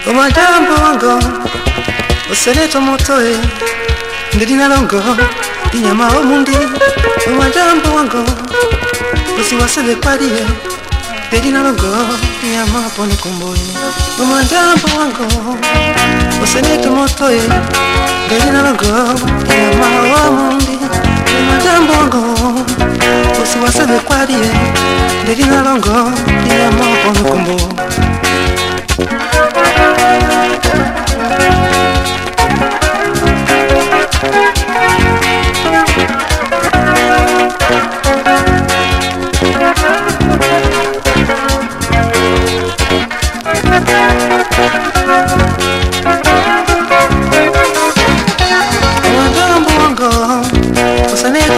Omajambo wango oseleto motoe ndedina longo inyama omundi. Omajambo wango osiwasebe kwalie ndedina longo inyama pone komboe. Omajambo wango oseleto motoe ndedina longo inyama omundi. Omajambo wango osiwasebe kwalie ndedina longo inyama pone komboe.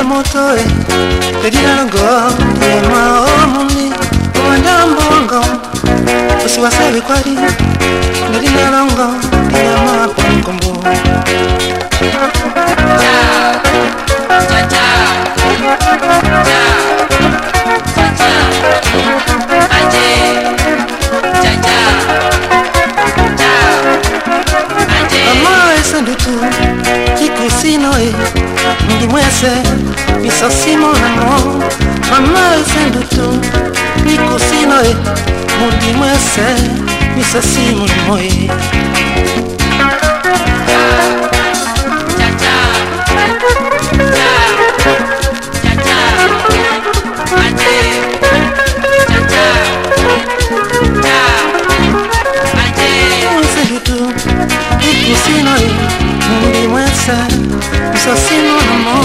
Motoe pedina longo yema omuni. Omajambo wango osiwasebe kwali pedina longo yema ponkombo. Ama esendutu ikusinoe mundi mwese misosimo namo. Mama esendutu ikusinoe mundi mwese misosimo namoe. Ikusinoe mundi mwese misosimo namo.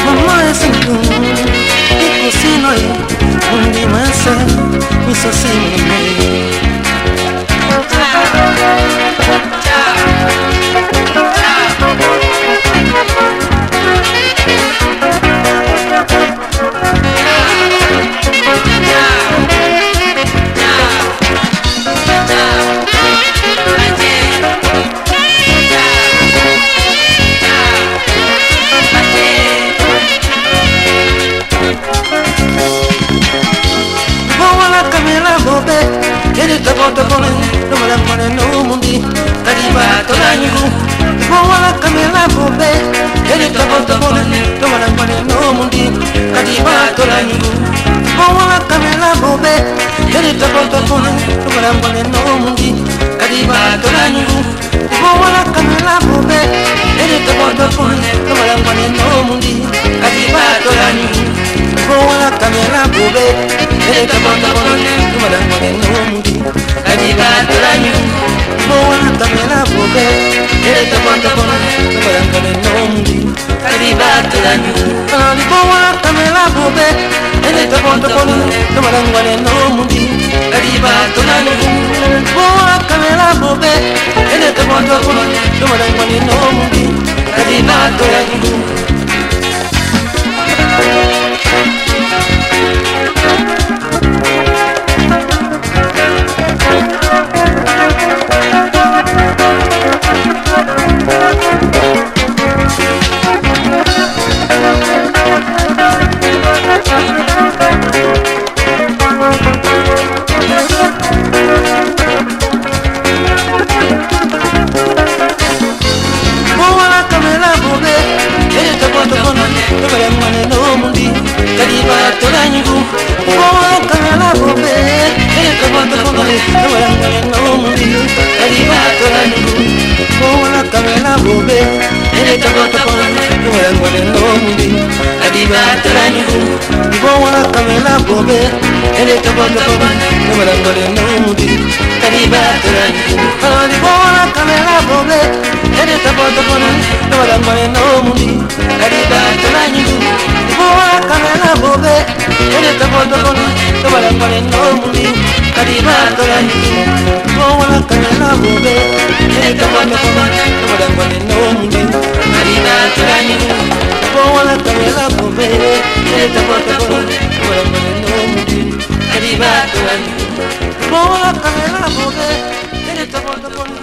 Mama esendutu ikusinoe mundi mwese misosimo namoe. Boto pone, no me la pone no mundi, cariba tolangu. Bola camela bobe, erita boto pone, no me la pone no mundi, cariba tolangu. Bola camela bobe, erita boto pone, no me la pone no mundi, cariba tolangu. Bola camela bobe, erita boto pone, no me la pone no mundi, cariba tolangu. Bola camela bobe, erita boto pone, no me la pone no mundi. Kadiba tolanyu, bola kamela bobe, ereta boto bono, kamela kone nomundi. Kadiba tolanyu, ali bola kamela bobe, ereta boto bono, kamela kone nomundi. Kadiba tolanyu, bola kamela bobe, ereta boto bono, kamela kone nomundi. Kadiba tolanyu. Bola camela bobe, ereta boto bono.